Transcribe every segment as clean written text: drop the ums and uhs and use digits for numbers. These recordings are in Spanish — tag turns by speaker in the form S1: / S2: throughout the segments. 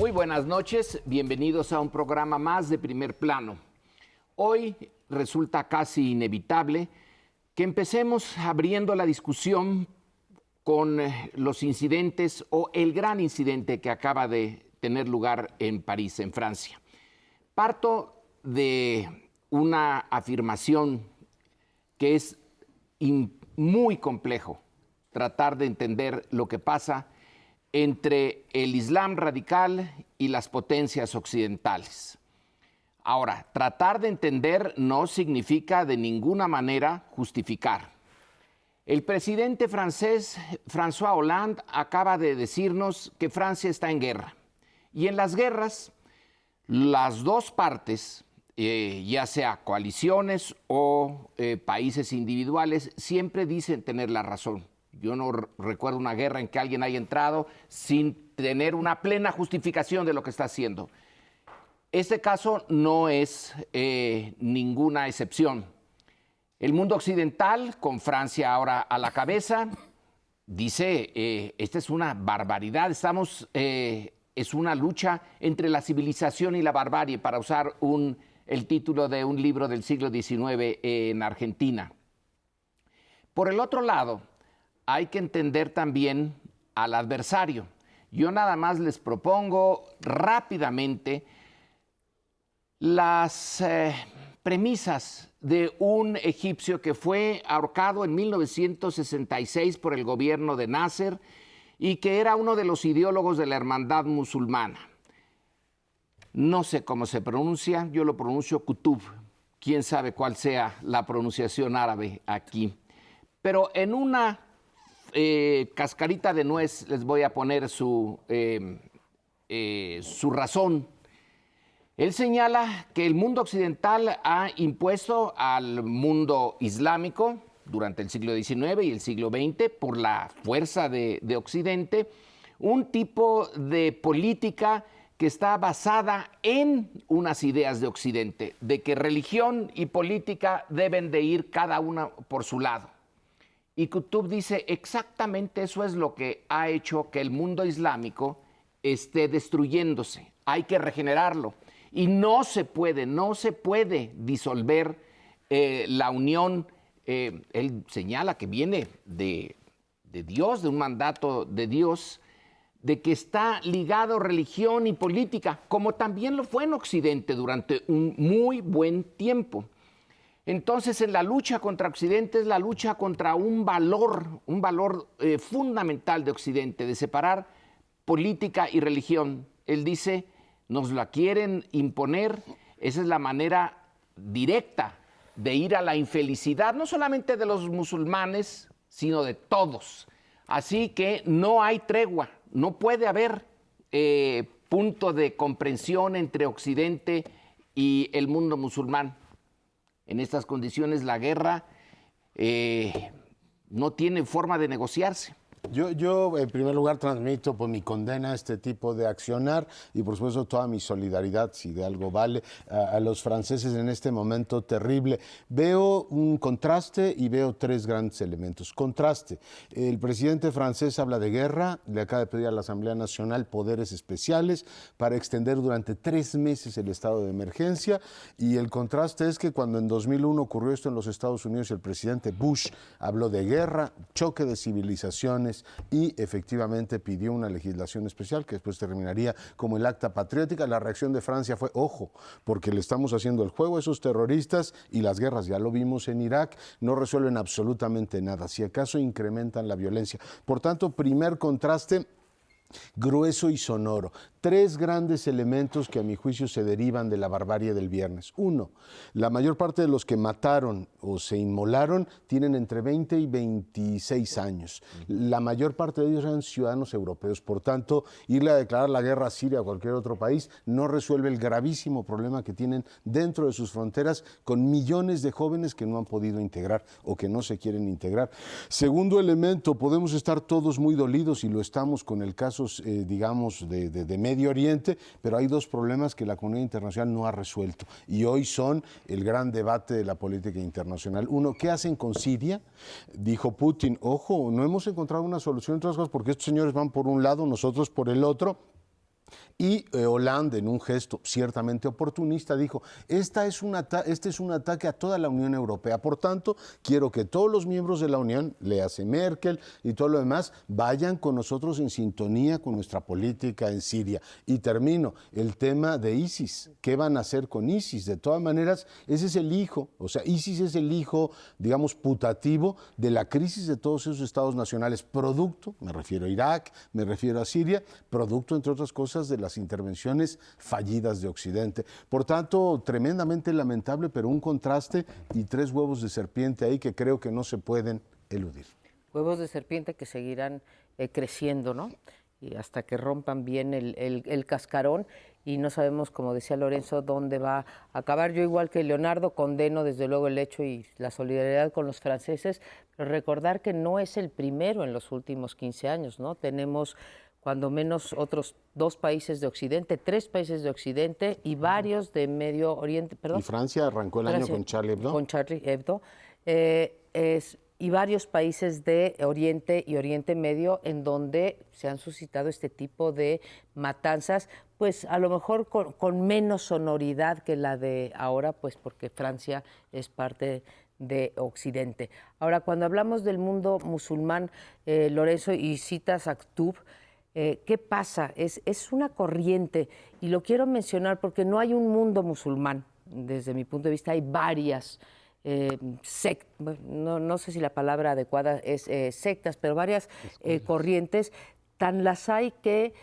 S1: Muy buenas noches, bienvenidos a un programa más de Primer Plano. Hoy resulta casi inevitable que empecemos abriendo la discusión con los incidentes o el gran incidente que acaba de tener lugar en París, en Francia. Parto de una afirmación que es muy complejo tratar de entender lo que pasa entre el Islam radical y las potencias occidentales. Ahora, tratar de entender no significa de ninguna manera justificar. El presidente francés, François Hollande, acaba de decirnos que Francia está en guerra. Y en las guerras, las dos partes, ya sea coaliciones o países individuales, siempre dicen tener la razón. Yo no recuerdo una guerra en que alguien haya entrado sin tener una plena justificación de lo que está haciendo. Este caso no es ninguna excepción. El mundo occidental, con Francia ahora a la cabeza, dice, esta es una barbaridad, es una lucha entre la civilización y la barbarie, para usar el título de un libro del siglo XIX en Argentina. Por el otro lado, hay que entender también al adversario. Yo nada más les propongo rápidamente las premisas de un egipcio que fue ahorcado en 1966 por el gobierno de Nasser y que era uno de los ideólogos de la hermandad musulmana. No sé cómo se pronuncia, yo lo pronuncio Qutb. Quién sabe cuál sea la pronunciación árabe aquí. Pero en una cascarita de nuez les voy a poner su razón. Él señala que el mundo occidental ha impuesto al mundo islámico durante el siglo XIX y el siglo XX, por la fuerza de Occidente, un tipo de política que está basada en unas ideas de Occidente, de que religión y política deben de ir cada una por su lado. Y Qutb dice exactamente eso es lo que ha hecho que el mundo islámico esté destruyéndose. Hay que regenerarlo. Y no se puede disolver la unión. Él señala que viene de Dios, de un mandato de Dios, de que está ligado religión y política, como también lo fue en Occidente durante un muy buen tiempo. Entonces, en la lucha contra Occidente es la lucha contra un valor fundamental de Occidente, de separar política y religión. Él dice, nos la quieren imponer, esa es la manera directa de ir a la infelicidad, no solamente de los musulmanes, sino de todos. Así que no hay tregua, no puede haber punto de comprensión entre Occidente y el mundo musulmán. En estas condiciones la guerra no tiene forma de negociarse.
S2: Yo, en primer lugar, transmito mi condena a este tipo de accionar y, por supuesto, toda mi solidaridad, si de algo vale, a los franceses en este momento terrible. Veo un contraste y veo tres grandes elementos. Contraste, el presidente francés habla de guerra, le acaba de pedir a la Asamblea Nacional poderes especiales para extender durante 3 meses el estado de emergencia, y el contraste es que cuando en 2001 ocurrió esto en los Estados Unidos, el presidente Bush habló de guerra, choque de civilizaciones, y efectivamente pidió una legislación especial que después terminaría como el Acta Patriótica. La reacción de Francia fue, ojo, porque le estamos haciendo el juego a esos terroristas, y las guerras, ya lo vimos en Irak, no resuelven absolutamente nada, si acaso incrementan la violencia. Por tanto, primer contraste grueso y sonoro. 3 grandes elementos que a mi juicio se derivan de la barbarie del viernes. 1, la mayor parte de los que mataron o se inmolaron tienen entre 20 y 26 años. La mayor parte de ellos eran ciudadanos europeos. Por tanto, irle a declarar la guerra a Siria o a cualquier otro país no resuelve el gravísimo problema que tienen dentro de sus fronteras, con millones de jóvenes que no han podido integrar o que no se quieren integrar. Segundo elemento, podemos estar todos muy dolidos, y lo estamos con el caso, digamos, de Medio Oriente, pero hay 2 problemas que la comunidad internacional no ha resuelto, y hoy son el gran debate de la política internacional. Uno, ¿qué hacen con Siria? Dijo Putin, ojo, no hemos encontrado una solución, entre otras cosas, porque estos señores van por un lado, nosotros por el otro. Y Hollande, en un gesto ciertamente oportunista, dijo, este es un ataque a toda la Unión Europea. Por tanto, quiero que todos los miembros de la Unión, léase Merkel y todo lo demás, vayan con nosotros en sintonía con nuestra política en Siria. Y termino, el tema de ISIS. ¿Qué van a hacer con ISIS? De todas maneras, ese es el hijo, o sea, ISIS es el hijo, digamos, putativo de la crisis de todos esos estados nacionales, producto, me refiero a Irak, me refiero a Siria, producto, entre otras cosas, de las intervenciones fallidas de Occidente. Por tanto, tremendamente lamentable, pero un contraste y 3 huevos de serpiente ahí que creo que no se pueden eludir.
S3: Huevos de serpiente que seguirán creciendo, ¿no? Y hasta que rompan bien el cascarón, y no sabemos, como decía Lorenzo, dónde va a acabar. Yo, igual que Leonardo, condeno desde luego el hecho y la solidaridad con los franceses, pero recordar que no es el primero en los últimos 15 años, ¿no? Tenemos cuando menos otros 2 países de Occidente, 3 países de Occidente y varios de Medio Oriente. Perdón.
S2: Y Francia arrancó el año con Charlie Hebdo.
S3: Con Charlie Hebdo. Y varios países de Oriente y Oriente Medio en donde se han suscitado este tipo de matanzas, pues a lo mejor con menos sonoridad que la de ahora, pues porque Francia es parte de Occidente. Ahora, cuando hablamos del mundo musulmán, Lorenzo, y citas a Qutb, ¿qué pasa? Es una corriente, y lo quiero mencionar porque no hay un mundo musulmán. Desde mi punto de vista hay varias sectas, no sé si la palabra adecuada es sectas, pero varias corrientes. Tan las hay que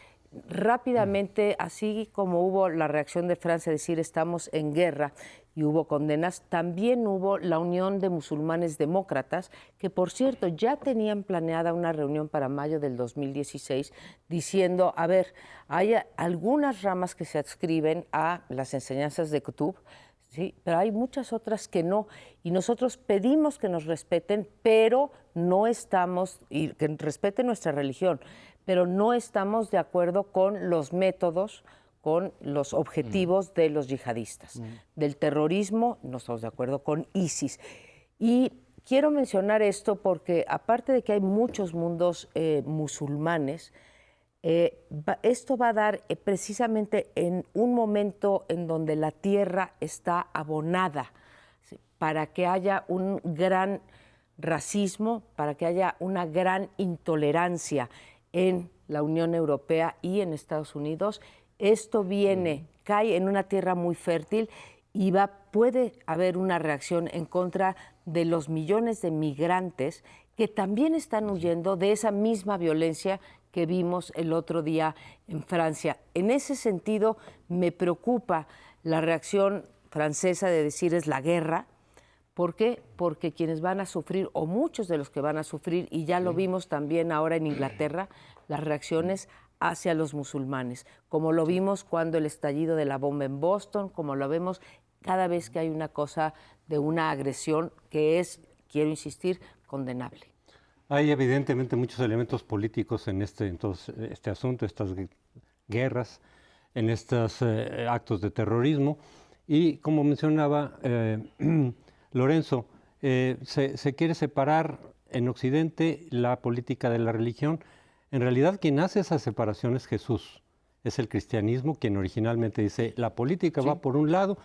S3: rápidamente, así como hubo la reacción de Francia, decir estamos en guerra, y hubo condenas, también hubo la Unión de Musulmanes Demócratas, que por cierto ya tenían planeada una reunión para mayo del 2016, diciendo, a ver, hay algunas ramas que se adscriben a las enseñanzas de Qutb, sí, pero hay muchas otras que no, y nosotros pedimos que nos respeten, pero no estamos, y que respeten nuestra religión, pero no estamos de acuerdo con los métodos, con los objetivos de los yihadistas. Del terrorismo no estamos de acuerdo con ISIS. Y quiero mencionar esto porque, aparte de que hay muchos mundos musulmanes, esto va a dar precisamente en un momento en donde la tierra está abonada, ¿sí?, para que haya un gran racismo, para que haya una gran intolerancia en la Unión Europea y en Estados Unidos. Esto cae en una tierra muy fértil y puede haber una reacción en contra de los millones de migrantes que también están huyendo de esa misma violencia que vimos el otro día en Francia. En ese sentido, me preocupa la reacción francesa de decir es la guerra. ¿Por qué? Porque quienes van a sufrir, o muchos de los que van a sufrir, y ya lo vimos también ahora en Inglaterra, las reacciones hacia los musulmanes, como lo vimos cuando el estallido de la bomba en Boston, como lo vemos cada vez que hay una cosa de una agresión que es, quiero insistir, condenable.
S4: Hay evidentemente muchos elementos políticos en este asunto, estas guerras, en estos actos de terrorismo, y como mencionaba Lorenzo, se quiere separar en Occidente la política de la religión. En realidad, quien hace esa separación es Jesús, es el cristianismo quien originalmente dice la política va por un lado,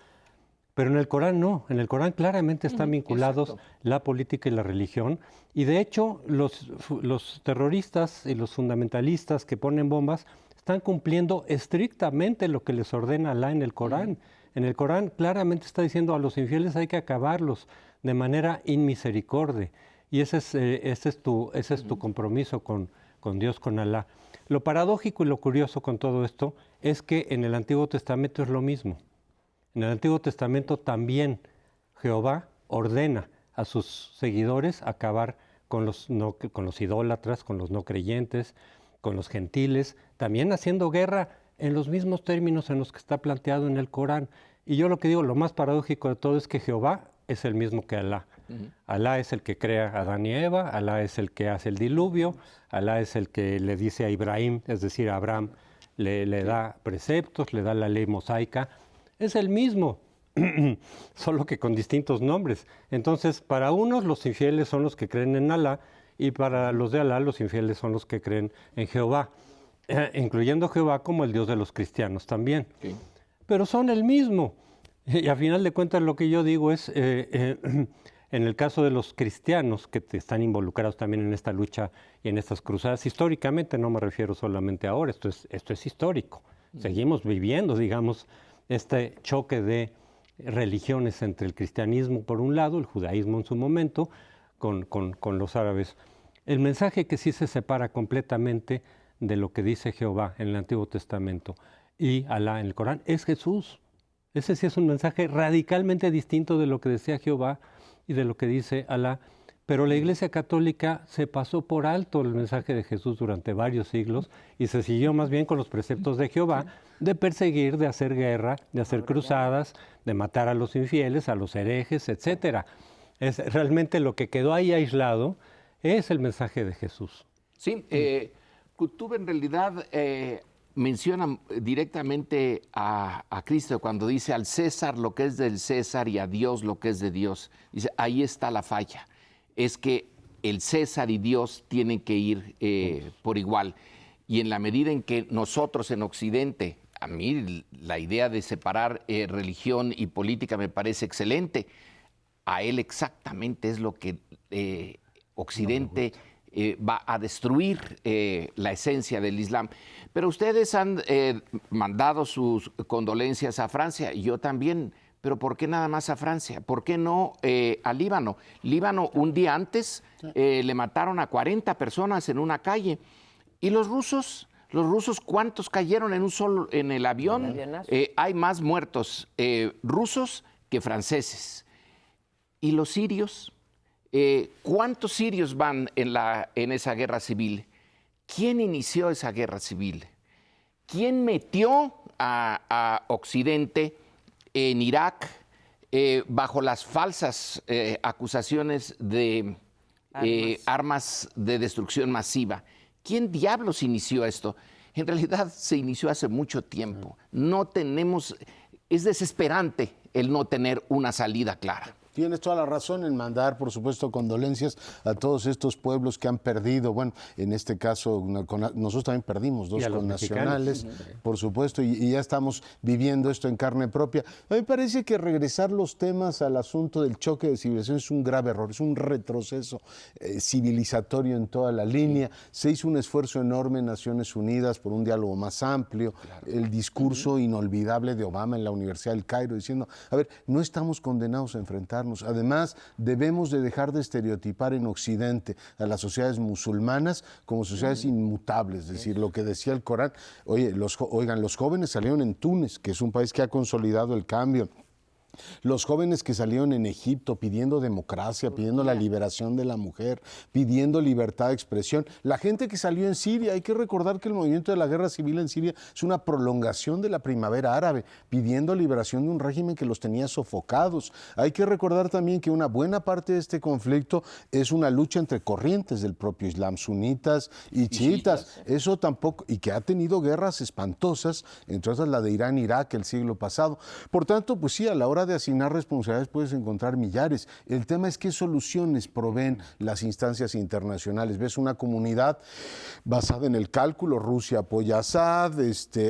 S4: pero en el Corán no, en el Corán claramente están vinculados la política y la religión, y de hecho los terroristas y los fundamentalistas que ponen bombas están cumpliendo estrictamente lo que les ordena Alá en el Corán. En el Corán claramente está diciendo a los infieles hay que acabarlos de manera inmisericordia, y ese es tu compromiso con Dios, con Alá. Lo paradójico y lo curioso con todo esto es que en el Antiguo Testamento es lo mismo. En el Antiguo Testamento también Jehová ordena a sus seguidores acabar con los idólatras, con los no creyentes, con los gentiles, también haciendo guerra en los mismos términos en los que está planteado en el Corán. Y yo lo que digo, lo más paradójico de todo es que Jehová es el mismo que Alá. Alá es el que crea a Adán y Eva, Alá es el que hace el diluvio, Alá es el que le dice a Ibrahim, es decir, a Abraham, le da preceptos, le da la ley mosaica. Es el mismo, solo que con distintos nombres. Entonces, para unos los infieles son los que creen en Alá, y para los de Alá los infieles son los que creen en Jehová. incluyendo Jehová como el Dios de los cristianos también.
S1: Sí.
S4: Pero son el mismo. Y a final de cuentas lo que yo digo es, en el caso de los cristianos que están involucrados también en esta lucha y en estas cruzadas, históricamente, no me refiero solamente ahora, esto es histórico. Seguimos viviendo, digamos, este choque de religiones entre el cristianismo por un lado, el judaísmo en su momento, con los árabes. El mensaje que sí se separa completamente de lo que dice Jehová en el Antiguo Testamento y Alá en el Corán es Jesús. Ese sí es un mensaje radicalmente distinto de lo que decía Jehová y de lo que dice Alá. Pero la Iglesia Católica se pasó por alto el mensaje de Jesús durante varios siglos y se siguió más bien con los preceptos de Jehová de perseguir, de hacer guerra, de hacer cruzadas, de matar a los infieles, a los herejes, etc. Es realmente lo que quedó ahí aislado es el mensaje de Jesús.
S1: Sí, Kutub en realidad menciona directamente a Cristo cuando dice al César lo que es del César y a Dios lo que es de Dios. Dice, ahí está la falla. Es que el César y Dios tienen que ir por igual. Y en la medida en que nosotros en Occidente, a mí la idea de separar religión y política me parece excelente, a él exactamente es lo que Occidente va a destruir la esencia del Islam. Pero ustedes han mandado sus condolencias a Francia, y yo también. Pero ¿por qué nada más a Francia? ¿Por qué no a Líbano? Líbano, un día antes, le mataron a 40 personas en una calle. ¿Y los rusos? ¿Los rusos cuántos cayeron en el avión? Hay más muertos rusos que franceses. ¿Y los sirios? ¿Cuántos sirios van en esa guerra civil? ¿Quién inició esa guerra civil? ¿Quién metió a Occidente en Irak bajo las falsas acusaciones de armas de destrucción masiva? ¿Quién diablos inició esto? En realidad se inició hace mucho tiempo. Es desesperante el no tener una salida clara.
S2: Tienes toda la razón en mandar, por supuesto, condolencias a todos estos pueblos que han perdido. Bueno, en este caso, nosotros también perdimos dos connacionales, por supuesto, y ya estamos viviendo esto en carne propia. A mí me parece que regresar los temas al asunto del choque de civilización es un grave error, es un retroceso civilizatorio en toda la línea. Se hizo un esfuerzo enorme en Naciones Unidas por un diálogo más amplio. El discurso inolvidable de Obama en la Universidad del Cairo diciendo, a ver, no estamos condenados a enfrentar. Además, debemos de dejar de estereotipar en Occidente a las sociedades musulmanas como sociedades inmutables, es decir, lo que decía el Corán. Los jóvenes salieron en Túnez, que es un país que ha consolidado el cambio. Los jóvenes que salieron en Egipto pidiendo democracia, pidiendo la liberación de la mujer, pidiendo libertad de expresión. La gente que salió en Siria, hay que recordar que el movimiento de la guerra civil en Siria es una prolongación de la primavera árabe, pidiendo liberación de un régimen que los tenía sofocados. Hay que recordar también que una buena parte de este conflicto es una lucha entre corrientes del propio Islam, sunitas y chiitas. Eso tampoco, y que ha tenido guerras espantosas, entre otras la de Irán-Irak el siglo pasado. Por tanto, pues sí, a la hora de asignar responsabilidades puedes encontrar millares. El tema es qué soluciones proveen las instancias internacionales. Ves una comunidad basada en el cálculo, Rusia apoya a Assad,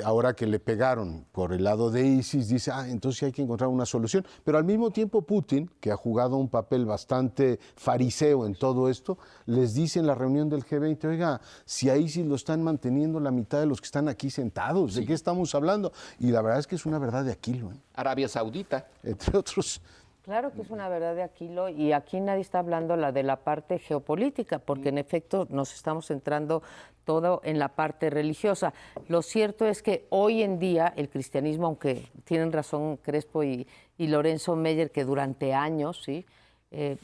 S2: ahora que le pegaron por el lado de ISIS, dice, entonces hay que encontrar una solución. Pero al mismo tiempo Putin, que ha jugado un papel bastante fariseo en todo esto, les dice en la reunión del G20, oiga, si a ISIS lo están manteniendo la mitad de los que están aquí sentados, ¿de qué estamos hablando? Y la verdad es que es una verdad de Aquilo.
S1: Arabia Saudita.
S2: Entre otros.
S3: Claro que es una verdad de Aquilo, y aquí nadie está hablando de la parte geopolítica, porque en efecto nos estamos centrando todo en la parte religiosa. Lo cierto es que hoy en día el cristianismo, aunque tienen razón Crespo y Lorenzo Meyer, que durante años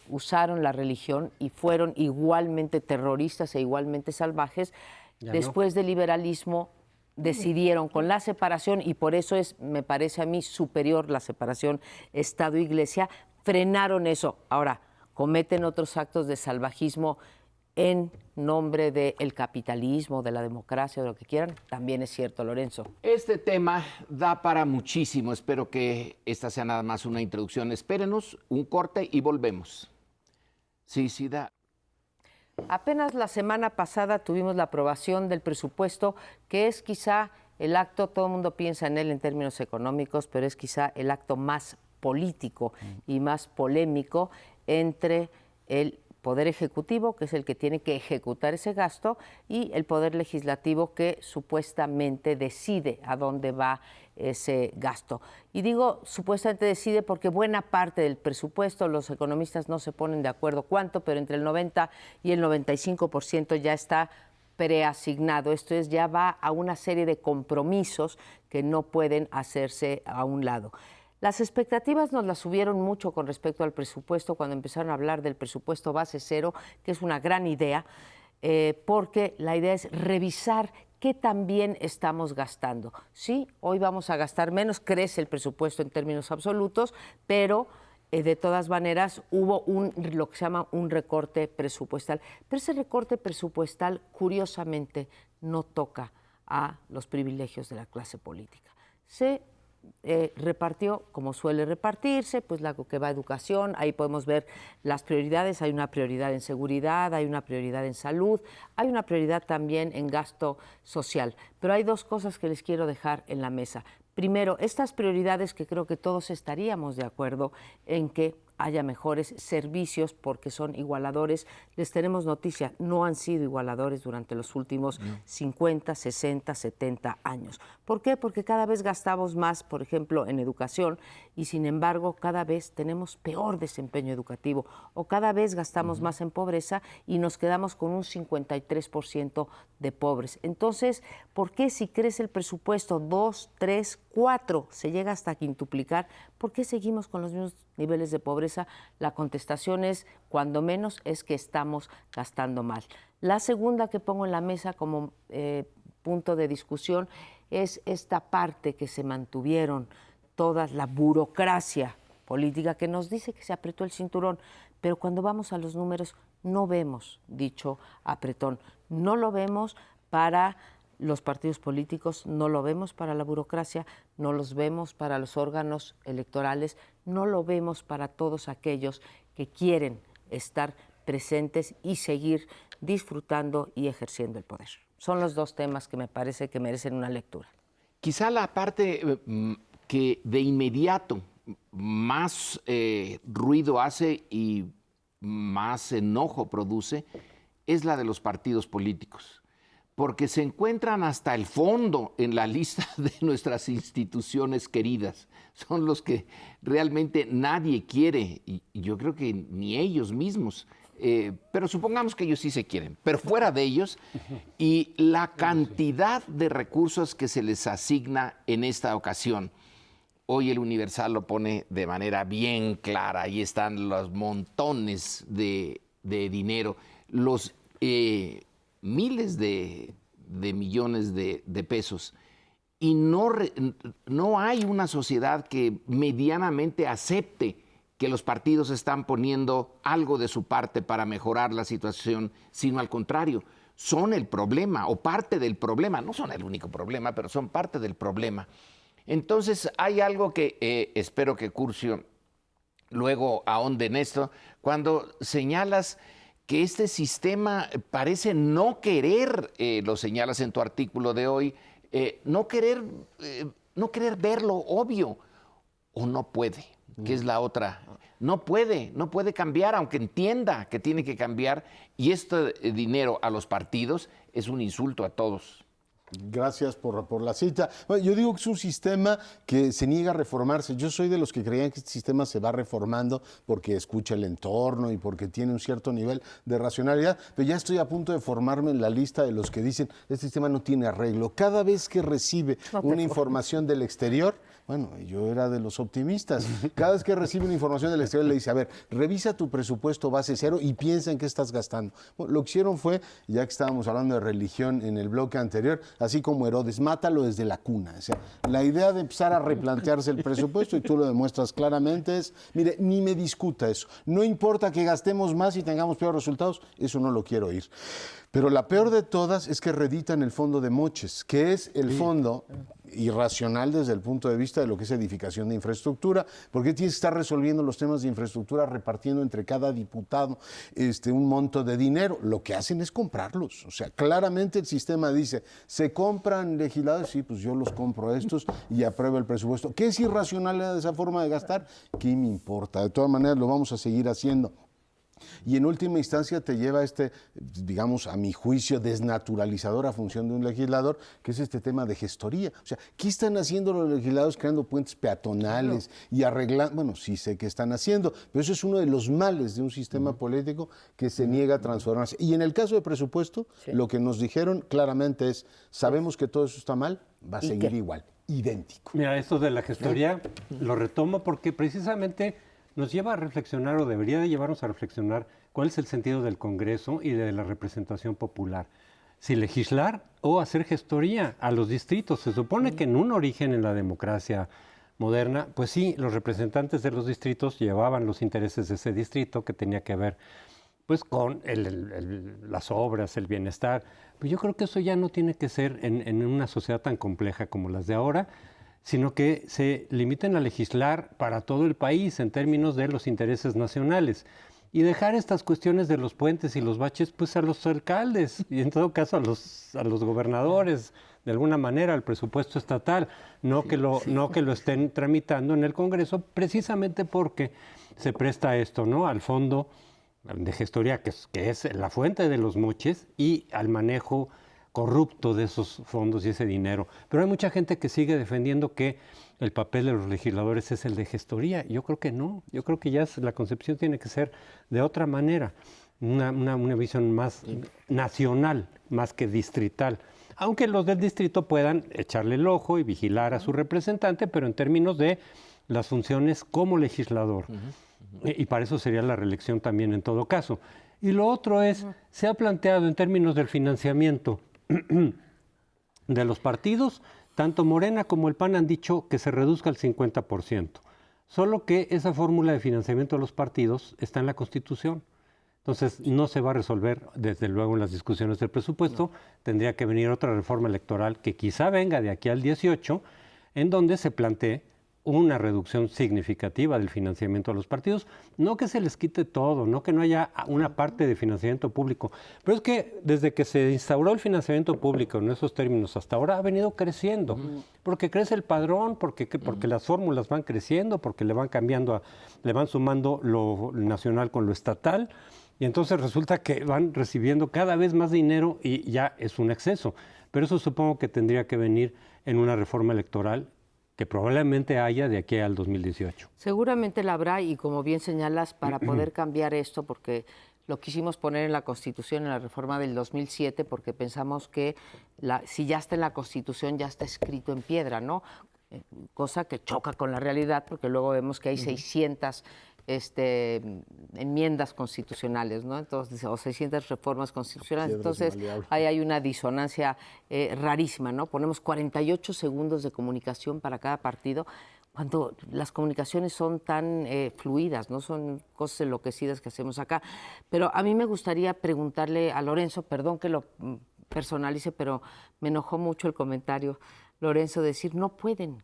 S3: usaron la religión y fueron igualmente terroristas e igualmente salvajes, después del liberalismo decidieron con la separación, y por eso me parece a mí superior la separación Estado-Iglesia, frenaron eso. Ahora, cometen otros actos de salvajismo en nombre del capitalismo, de la democracia, de lo que quieran, también es cierto, Lorenzo.
S1: Este tema da para muchísimo. Espero que esta sea nada más una introducción. Espérenos un corte y volvemos. Sí, da.
S3: Apenas la semana pasada tuvimos la aprobación del presupuesto, que es quizá el acto, todo el mundo piensa en él en términos económicos, pero es quizá el acto más político y más polémico entre el Poder Ejecutivo, que es el que tiene que ejecutar ese gasto, y el Poder Legislativo, que supuestamente decide a dónde va ese gasto. Y digo supuestamente decide porque buena parte del presupuesto, los economistas no se ponen de acuerdo cuánto, pero entre el 90 y el 95% ya está preasignado. Esto es, ya va a una serie de compromisos que no pueden hacerse a un lado. Las expectativas nos las subieron mucho con respecto al presupuesto cuando empezaron a hablar del presupuesto base cero, que es una gran idea, porque la idea es revisar qué tan bien estamos gastando. Sí, hoy vamos a gastar menos, crece el presupuesto en términos absolutos, pero de todas maneras hubo lo que se llama un recorte presupuestal. Pero ese recorte presupuestal, curiosamente, no toca a los privilegios de la clase política. Se repartió como suele repartirse, pues lo que va a educación, ahí podemos ver las prioridades, hay una prioridad en seguridad, hay una prioridad en salud, hay una prioridad también en gasto social, pero hay dos cosas que les quiero dejar en la mesa. Primero, estas prioridades que creo que todos estaríamos de acuerdo en que haya mejores servicios porque son igualadores. Les tenemos noticia, no han sido igualadores durante los últimos 50, 60, 70 años. ¿Por qué? Porque cada vez gastamos más, por ejemplo, en educación y sin embargo cada vez tenemos peor desempeño educativo o cada vez gastamos más en pobreza y nos quedamos con un 53% de pobres. Entonces, ¿por qué si crece el presupuesto 2, 3, 4, se llega hasta quintuplicar? ¿Por qué seguimos con los mismos niveles de pobreza? La contestación es, cuando menos, es que estamos gastando mal. La segunda que pongo en la mesa como punto de discusión es esta parte que se mantuvieron todas, la burocracia política que nos dice que se apretó el cinturón, pero cuando vamos a los números no vemos dicho apretón, no lo vemos para los partidos políticos, no lo vemos para la burocracia, no los vemos para los órganos electorales, no lo vemos para todos aquellos que quieren estar presentes y seguir disfrutando y ejerciendo el poder. Son los dos temas que me parece que merecen una lectura.
S1: Quizá la parte que de inmediato más ruido hace y más enojo produce es la de los partidos políticos, porque se encuentran hasta el fondo en la lista de nuestras instituciones queridas. Son los que realmente nadie quiere, y yo creo que ni ellos mismos. Pero supongamos que ellos sí se quieren, pero fuera de ellos, y la cantidad de recursos que se les asigna en esta ocasión. Hoy el Universal lo pone de manera bien clara, ahí están los montones de dinero, los miles de millones de pesos, y no hay una sociedad que medianamente acepte que los partidos están poniendo algo de su parte para mejorar la situación, sino al contrario, son el problema o parte del problema. No son el único problema, pero son parte del problema. Entonces hay algo que espero que Curcio luego ahonde en esto, cuando señalas que este sistema parece no querer, lo señalas en tu artículo de hoy, no querer ver lo obvio, o no puede, que es la otra. No puede cambiar, aunque entienda que tiene que cambiar, y este dinero a los partidos es un insulto a todos.
S2: Gracias por la cita. Bueno, yo digo que es un sistema que se niega a reformarse. Yo soy de los que creían que este sistema se va reformando porque escucha el entorno y porque tiene un cierto nivel de racionalidad, pero ya estoy a punto de formarme en la lista de los que dicen este sistema no tiene arreglo. Cada vez que recibe una información del exterior, bueno, yo era de los optimistas. Cada vez que recibe una información del exterior le dice, a ver, revisa tu presupuesto base cero y piensa en qué estás gastando. Bueno, lo que hicieron fue, ya que estábamos hablando de religión en el bloque anterior, así como Herodes, mátalo desde la cuna. O sea, la idea de empezar a replantearse el presupuesto, y tú lo demuestras claramente, es, mire, ni me discuta eso. No importa que gastemos más y tengamos peores resultados, eso no lo quiero oír. Pero la peor de todas es que reeditan el fondo de moches, que es el fondo, irracional desde el punto de vista de lo que es edificación de infraestructura, porque tienes que estar resolviendo los temas de infraestructura repartiendo entre cada diputado un monto de dinero. Lo que hacen es comprarlos. O sea, claramente el sistema dice, ¿se compran legisladores? Sí, pues yo los compro estos y apruebo el presupuesto. ¿Qué es irracional de esa forma de gastar? ¿Qué me importa? De todas maneras lo vamos a seguir haciendo. Y en última instancia te lleva digamos, a mi juicio, desnaturalizadora función de un legislador, que es este tema de gestoría. O sea, ¿qué están haciendo los legisladores creando puentes peatonales y arreglando? Bueno, sí sé qué están haciendo, pero eso es uno de los males de un sistema político que se niega a transformarse. Y en el caso de presupuesto, lo que nos dijeron claramente es, sabemos que todo eso está mal, va a seguir igual, idéntico.
S4: Mira, esto de la gestoría lo retomo porque precisamente nos lleva a reflexionar, o debería de llevarnos a reflexionar, cuál es el sentido del Congreso y de la representación popular. Si legislar o hacer gestoría a los distritos. Se supone que en un origen en la democracia moderna, pues sí, los representantes de los distritos llevaban los intereses de ese distrito, que tenía que ver pues con las obras, el bienestar. Pues yo creo que eso ya no tiene que ser en una sociedad tan compleja como las de ahora, sino que se limiten a legislar para todo el país en términos de los intereses nacionales y dejar estas cuestiones de los puentes y los baches pues a los alcaldes y en todo caso a los gobernadores, de alguna manera al presupuesto estatal, no que lo estén tramitando en el Congreso, precisamente porque se presta esto, ¿no?, al fondo de gestoría, que es la fuente de los moches, y al manejo corrupto de esos fondos y ese dinero. Pero hay mucha gente que sigue defendiendo que el papel de los legisladores es el de gestoría. Yo creo que no. Yo creo que ya la concepción tiene que ser de otra manera, una visión más nacional, más que distrital. Aunque los del distrito puedan echarle el ojo y vigilar a su representante, pero en términos de las funciones como legislador. Y para eso sería la reelección también en todo caso. Y lo otro es, se ha planteado en términos del financiamiento de los partidos, tanto Morena como el PAN han dicho que se reduzca al 50%. Solo que esa fórmula de financiamiento de los partidos está en la Constitución. Entonces no se va a resolver desde luego en las discusiones del presupuesto. No. Tendría que venir otra reforma electoral que quizá venga de aquí al 18, en donde se plantee una reducción significativa del financiamiento a los partidos, no que se les quite todo, no que no haya una parte de financiamiento público, pero es que desde que se instauró el financiamiento público en esos términos hasta ahora ha venido creciendo, porque crece el padrón, porque las fórmulas van creciendo, porque le van cambiando, le van sumando lo nacional con lo estatal, y entonces resulta que van recibiendo cada vez más dinero y ya es un exceso. Pero eso supongo que tendría que venir en una reforma electoral que probablemente haya de aquí al 2018.
S3: Seguramente la habrá, y como bien señalas, para poder cambiar esto, porque lo quisimos poner en la Constitución, en la reforma del 2007, porque pensamos que si ya está en la Constitución, ya está escrito en piedra, ¿no? Cosa que choca con la realidad, porque luego vemos que hay 600 enmiendas constitucionales, ¿no? Entonces, o 600 reformas constitucionales. Entonces, ahí hay una disonancia rarísima, ¿no? Ponemos 48 segundos de comunicación para cada partido, cuando las comunicaciones son tan fluidas, no son cosas enloquecidas que hacemos acá. Pero a mí me gustaría preguntarle a Lorenzo, perdón que lo personalice, pero me enojó mucho el comentario, Lorenzo, decir, no pueden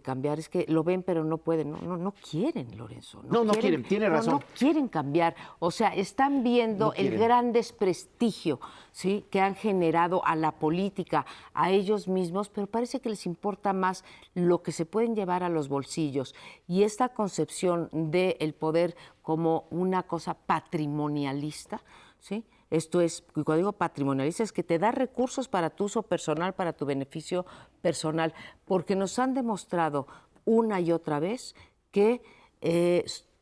S3: cambiar, es que lo ven pero no pueden, no quieren, Lorenzo.
S1: No quieren, tiene razón.
S3: No quieren cambiar, o sea, están viendo el gran desprestigio, ¿sí?, que han generado a la política, a ellos mismos, pero parece que les importa más lo que se pueden llevar a los bolsillos, y esta concepción del poder como una cosa patrimonialista, ¿sí? Esto es, cuando digo patrimonialista, es que te da recursos para tu uso personal, para tu beneficio personal, porque nos han demostrado una y otra vez que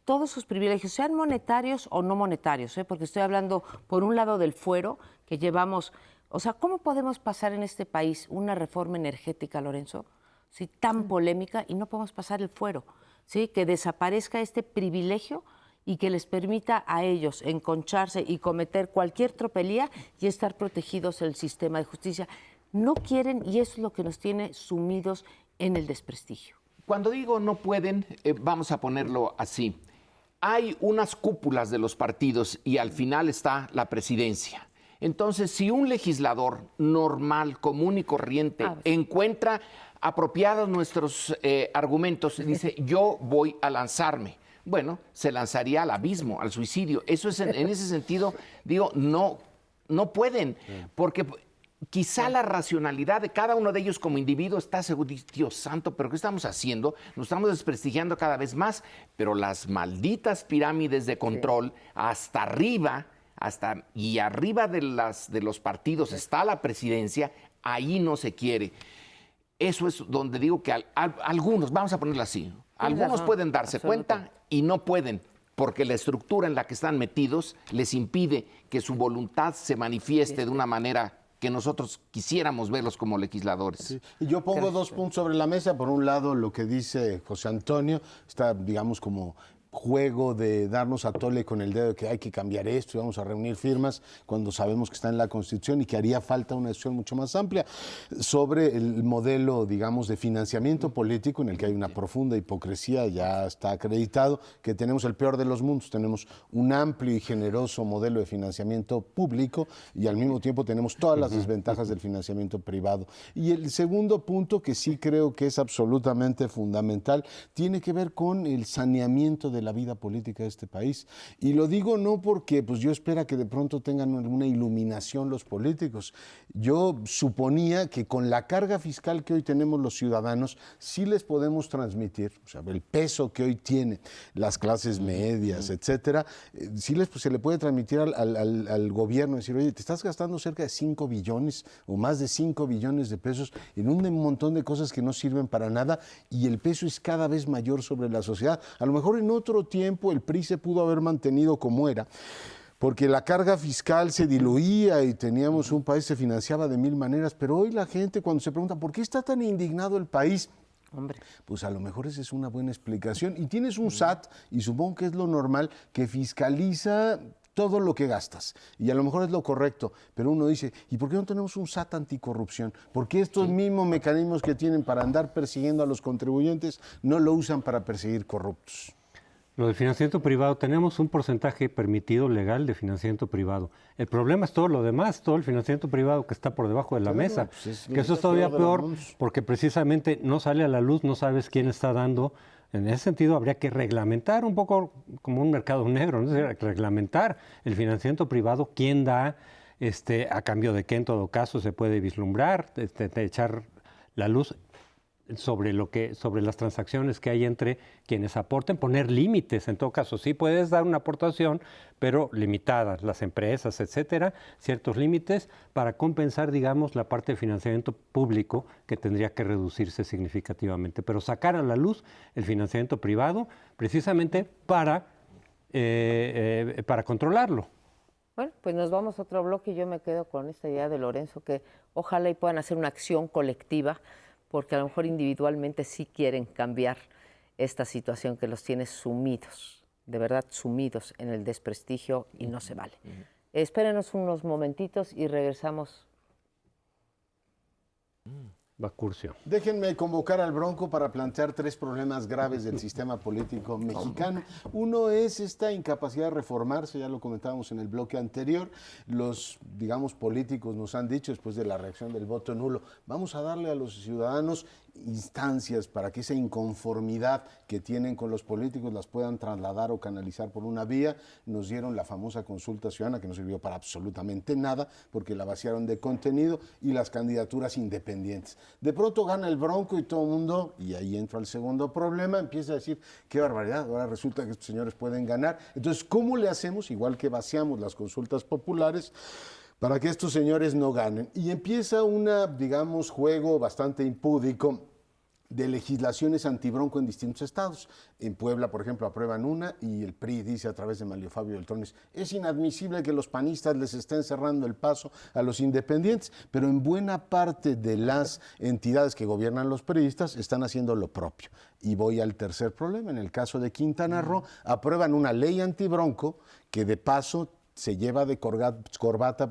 S3: todos sus privilegios, sean monetarios o no monetarios, porque estoy hablando, por un lado, del fuero que llevamos. O sea, ¿cómo podemos pasar en este país una reforma energética, Lorenzo, ¿sí?, tan polémica, y no podemos pasar el fuero, ¿sí?, que desaparezca este privilegio y que les permita a ellos enconcharse y cometer cualquier tropelía y estar protegidos en el sistema de justicia? No quieren, y eso es lo que nos tiene sumidos en el desprestigio.
S1: Cuando digo no pueden, vamos a ponerlo así. Hay unas cúpulas de los partidos y al final está la presidencia. Entonces, si un legislador normal, común y corriente encuentra apropiados nuestros argumentos y dice, yo voy a lanzarme, bueno, se lanzaría al abismo, al suicidio. Eso es, en ese sentido, digo, no pueden, porque quizá la racionalidad de cada uno de ellos como individuo está seguro, Dios santo, pero ¿qué estamos haciendo? Nos estamos desprestigiando cada vez más, pero las malditas pirámides de control hasta arriba, y arriba de los partidos está la presidencia, ahí no se quiere. Eso es donde digo que algunos, vamos a ponerlo así, algunos pueden darse cuenta y no pueden, porque la estructura en la que están metidos les impide que su voluntad se manifieste de una manera que nosotros quisiéramos verlos como legisladores.
S2: Sí. Y yo pongo dos puntos sobre la mesa. Por un lado, lo que dice José Antonio, está, digamos, como juego de darnos a tole con el dedo de que hay que cambiar esto y vamos a reunir firmas cuando sabemos que está en la Constitución y que haría falta una decisión mucho más amplia sobre el modelo, digamos, de financiamiento político en el que hay una profunda hipocresía, ya está acreditado que tenemos el peor de los mundos, tenemos un amplio y generoso modelo de financiamiento público y al mismo tiempo tenemos todas las desventajas del financiamiento privado. Y el segundo punto, que sí creo que es absolutamente fundamental, tiene que ver con el saneamiento de la vida política de este país. Y lo digo no porque pues yo espera que de pronto tengan alguna iluminación los políticos. Yo suponía que con la carga fiscal que hoy tenemos los ciudadanos, sí les podemos transmitir, o sea, el peso que hoy tienen las clases medias, etcétera, sí se le puede transmitir al gobierno, decir, oye, te estás gastando cerca de 5 billones o más de 5 billones de pesos en un montón de cosas que no sirven para nada y el peso es cada vez mayor sobre la sociedad. A lo mejor en otro tiempo el PRI se pudo haber mantenido como era, porque la carga fiscal se diluía y teníamos un país que se financiaba de mil maneras, pero hoy la gente cuando se pregunta ¿por qué está tan indignado el país?
S3: Hombre.
S2: Pues a lo mejor esa es una buena explicación. Y tienes un SAT, y supongo que es lo normal, que fiscaliza todo lo que gastas. Y a lo mejor es lo correcto, pero uno dice, ¿y por qué no tenemos un SAT anticorrupción? ¿Por qué estos mismos mecanismos que tienen para andar persiguiendo a los contribuyentes no lo usan para perseguir corruptos?
S4: Lo del financiamiento privado, tenemos un porcentaje permitido legal de financiamiento privado. El problema es todo lo demás, todo el financiamiento privado que está por debajo de la mesa, que eso es todavía peor porque precisamente no sale a la luz, no sabes quién está dando. En ese sentido habría que reglamentar un poco como un mercado negro, ¿no? Reglamentar el financiamiento privado, quién da, a cambio de qué en todo caso se puede vislumbrar, echar la luz sobre las transacciones que hay entre quienes aporten, poner límites, en todo caso, sí puedes dar una aportación, pero limitadas, las empresas, etcétera, ciertos límites para compensar, digamos, la parte de financiamiento público que tendría que reducirse significativamente, pero sacar a la luz el financiamiento privado precisamente para controlarlo.
S3: Bueno, pues nos vamos a otro bloque y yo me quedo con esta idea de Lorenzo, que ojalá y puedan hacer una acción colectiva, porque a lo mejor individualmente sí quieren cambiar esta situación que los tiene sumidos, de verdad sumidos en el desprestigio y no se vale. Espérenos unos momentitos y regresamos.
S4: Bacurcio.
S2: Déjenme convocar al Bronco para plantear 3 problemas graves del sistema político mexicano. Uno es esta incapacidad de reformarse, ya lo comentábamos en el bloque anterior. Los, digamos, políticos nos han dicho, después de la reacción del voto nulo, vamos a darle a los ciudadanos instancias para que esa inconformidad que tienen con los políticos las puedan trasladar o canalizar por una vía. Nos dieron la famosa consulta ciudadana que no sirvió para absolutamente nada porque la vaciaron de contenido, y las candidaturas independientes. De pronto gana el Bronco y todo el mundo, y ahí entra el segundo problema, empieza a decir, qué barbaridad, ahora resulta que estos señores pueden ganar. Entonces, ¿cómo le hacemos? Igual que vaciamos las consultas populares, para que estos señores no ganen. Y empieza digamos, juego bastante impúdico de legislaciones antibronco en distintos estados. En Puebla, por ejemplo, aprueban una y el PRI dice a través de Manlio Fabio Beltrones, es inadmisible que los panistas les estén cerrando el paso a los independientes, pero en buena parte de las entidades que gobiernan los priistas están haciendo lo propio. Y voy al tercer problema. En el caso de Quintana Roo, aprueban una ley antibronco que de paso se lleva de corbata,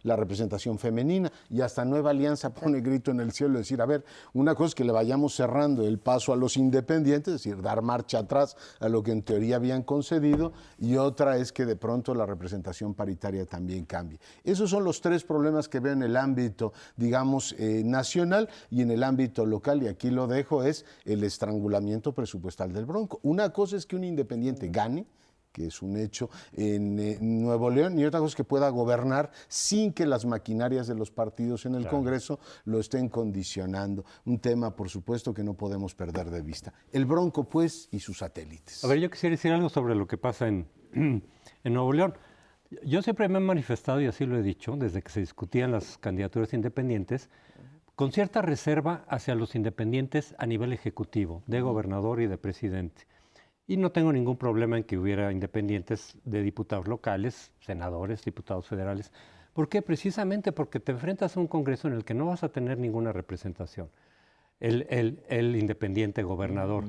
S2: la representación femenina, y hasta Nueva Alianza pone grito en el cielo, decir, a ver, una cosa es que le vayamos cerrando el paso a los independientes, es decir, dar marcha atrás a lo que en teoría habían concedido, y otra es que de pronto la representación paritaria también cambie. Esos son los tres problemas que veo en el ámbito, digamos, nacional, y en el ámbito local, y aquí lo dejo, es el estrangulamiento presupuestal del Bronco. Una cosa es que un independiente gane, que es un hecho en Nuevo León, y otra cosa es que pueda gobernar sin que las maquinarias de los partidos en el Congreso lo estén condicionando. Un tema, por supuesto, que no podemos perder de vista. El Bronco, pues, y sus satélites.
S4: A ver, yo quisiera decir algo sobre lo que pasa en Nuevo León. Yo siempre me he manifestado, y así lo he dicho, desde que se discutían las candidaturas independientes, con cierta reserva hacia los independientes a nivel ejecutivo, de gobernador y de presidente. Y no tengo ningún problema en que hubiera independientes de diputados locales, senadores, diputados federales. ¿Por qué? Precisamente porque te enfrentas a un Congreso en el que no vas a tener ninguna representación. El independiente gobernador,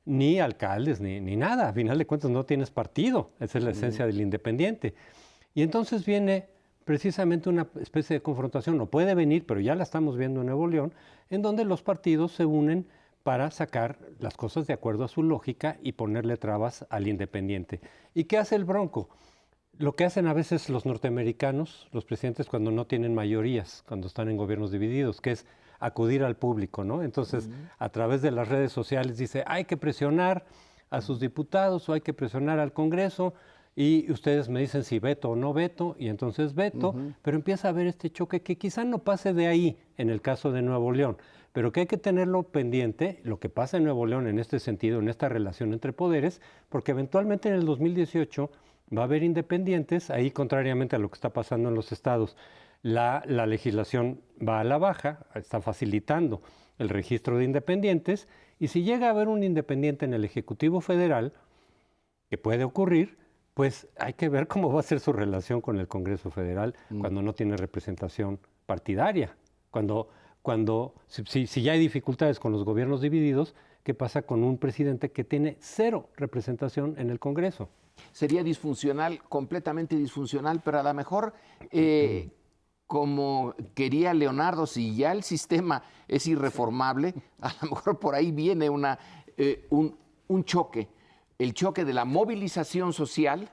S4: ni alcaldes, ni nada. A final de cuentas no tienes partido. Esa es la esencia del independiente. Y entonces viene precisamente una especie de confrontación. No puede venir, pero ya la estamos viendo en Nuevo León, en donde los partidos se unen para sacar las cosas de acuerdo a su lógica y ponerle trabas al independiente. ¿Y qué hace el Bronco? Lo que hacen a veces los norteamericanos, los presidentes, cuando no tienen mayorías, cuando están en gobiernos divididos, que es acudir al público, ¿no? Entonces, a través de las redes sociales dice, hay que presionar a sus diputados o hay que presionar al Congreso, y ustedes me dicen si veto o no veto, y entonces veto, pero empieza a haber este choque que quizá no pase de ahí en el caso de Nuevo León, pero que hay que tenerlo pendiente, lo que pasa en Nuevo León en este sentido, en esta relación entre poderes, porque eventualmente en el 2018 va a haber independientes, ahí contrariamente a lo que está pasando en los estados, la legislación va a la baja, está facilitando el registro de independientes, y si llega a haber un independiente en el Ejecutivo Federal, que puede ocurrir, pues hay que ver cómo va a ser su relación con el Congreso Federal cuando no tiene representación partidaria, si ya hay dificultades con los gobiernos divididos, ¿qué pasa con un presidente que tiene cero representación en el Congreso?
S1: Sería disfuncional, completamente disfuncional, pero a lo mejor, como quería Leonardo, si ya el sistema es irreformable, a lo mejor por ahí viene un choque, el choque de la movilización social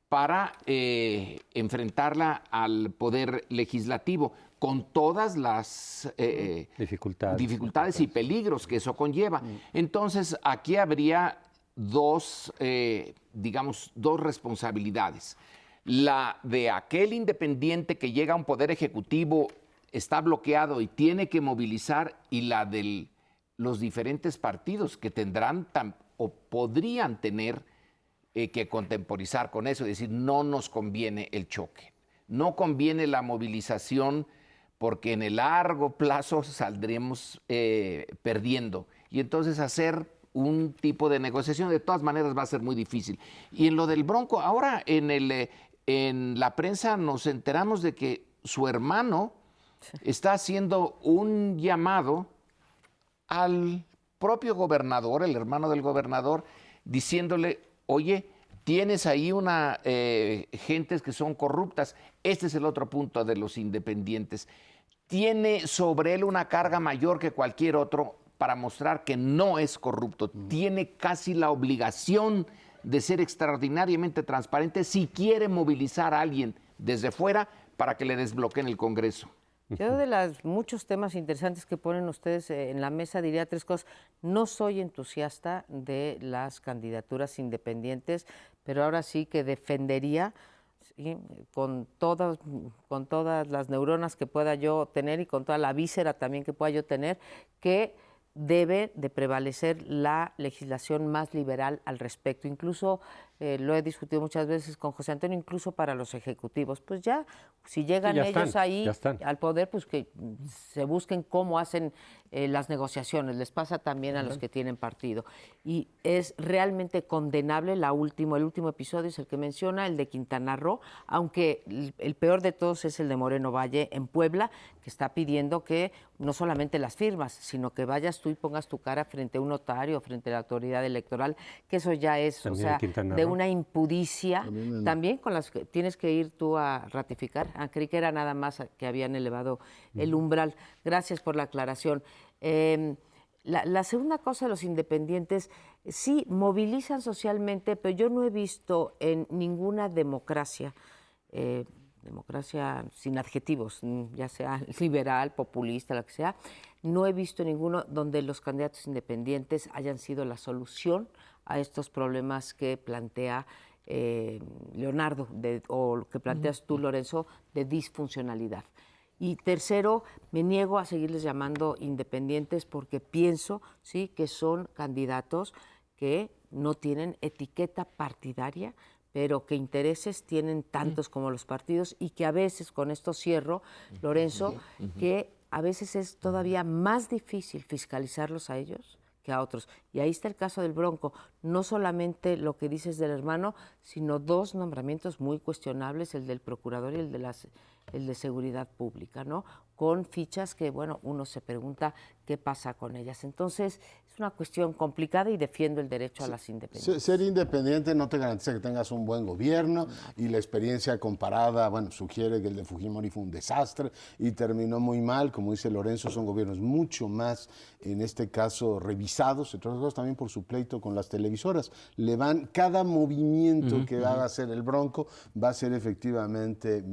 S1: para enfrentarla al poder legislativo, con todas las dificultades y peligros que eso conlleva. Entonces, aquí habría dos responsabilidades. La de aquel independiente que llega a un poder ejecutivo, está bloqueado y tiene que movilizar, y la de los diferentes partidos que tendrán o podrían tener que contemporizar con eso, es decir, no nos conviene el choque, no conviene la movilización, porque en el largo plazo saldremos perdiendo. Y entonces hacer un tipo de negociación de todas maneras va a ser muy difícil. Y en lo del Bronco, ahora en la prensa nos enteramos de que su hermano está haciendo un llamado al propio gobernador, el hermano del gobernador, diciéndole, oye, tienes ahí gentes que son corruptas. Este es el otro punto de los independientes. Tiene sobre él una carga mayor que cualquier otro para mostrar que no es corrupto. Tiene casi la obligación de ser extraordinariamente transparente si quiere movilizar a alguien desde fuera para que le desbloqueen el Congreso.
S3: Yo de los muchos temas interesantes que ponen ustedes en la mesa diría tres cosas. No soy entusiasta de las candidaturas independientes, pero ahora sí que defendería, ¿sí?, con todas las neuronas que pueda yo tener y con toda la víscera también que pueda yo tener, que debe de prevalecer la legislación más liberal al respecto. Incluso lo he discutido muchas veces con José Antonio, incluso para los ejecutivos. Pues ya, si llegan ellos ahí al poder, pues que se busquen cómo hacen las negociaciones. Les pasa también a los que tienen partido. Y es realmente condenable el último episodio es el que menciona, el de Quintana Roo, aunque el peor de todos es el de Moreno Valle en Puebla, que está pidiendo que no solamente las firmas, sino que vayas tú y pongas tu cara frente a un notario, frente a la autoridad electoral, que eso ya es,
S4: También
S3: o sea,
S4: en Quintana
S3: de
S4: Roo.
S3: una impudicia, también con las que tienes que ir tú a ratificar. Creí que era nada más que habían elevado el umbral. Gracias por la aclaración. La segunda cosa de los independientes, sí, movilizan socialmente, pero yo no he visto en ninguna democracia, democracia sin adjetivos, ya sea liberal, populista, lo que sea, no he visto ninguno donde los candidatos independientes hayan sido la solución a estos problemas que plantea Leonardo o que planteas tú, Lorenzo, de disfuncionalidad. Y tercero, me niego a seguirles llamando independientes porque pienso, sí, que son candidatos que no tienen etiqueta partidaria, pero que intereses tienen tantos como los partidos y que a veces, con esto cierro, Lorenzo, que a veces es todavía más difícil fiscalizarlos a ellos que a otros. Y ahí está el caso del Bronco. No solamente lo que dices del hermano, sino dos nombramientos muy cuestionables, el del procurador y el de seguridad pública, ¿no? Con fichas que, bueno, uno se pregunta qué pasa con ellas. Entonces, es una cuestión complicada y defiendo el derecho a las independencias.
S2: Ser independiente no te garantiza que tengas un buen gobierno y la experiencia comparada, bueno, sugiere que el de Fujimori fue un desastre y terminó muy mal. Como dice Lorenzo, son gobiernos mucho más, en este caso, revisados, entre otras cosas también por su pleito con las televisoras. Cada movimiento que va a hacer el Bronco va a ser efectivamente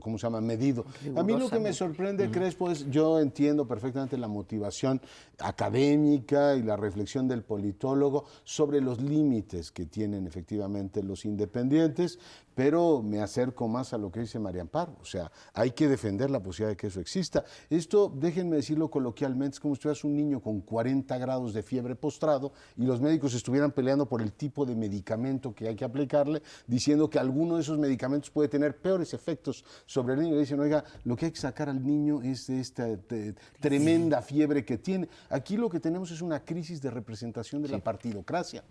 S2: ¿cómo se llama? Medido. A mí lo que me sorprende, Crespo, es yo entiendo perfectamente la motivación académica y la reflexión del politólogo sobre los límites que tienen efectivamente los independientes, pero me acerco más a lo que dice María Amparo. O sea, hay que defender la posibilidad de que eso exista. Esto, déjenme decirlo coloquialmente, es como si tuvieras un niño con 40 grados de fiebre postrado y los médicos estuvieran peleando por el tipo de medicamento que hay que aplicarle, diciendo que alguno de esos medicamentos puede tener peores efectos sobre el niño. Le dicen, oiga, lo que hay que sacar al niño es de esta tremenda fiebre que tiene. Aquí lo que tenemos es una crisis de representación de la partidocracia.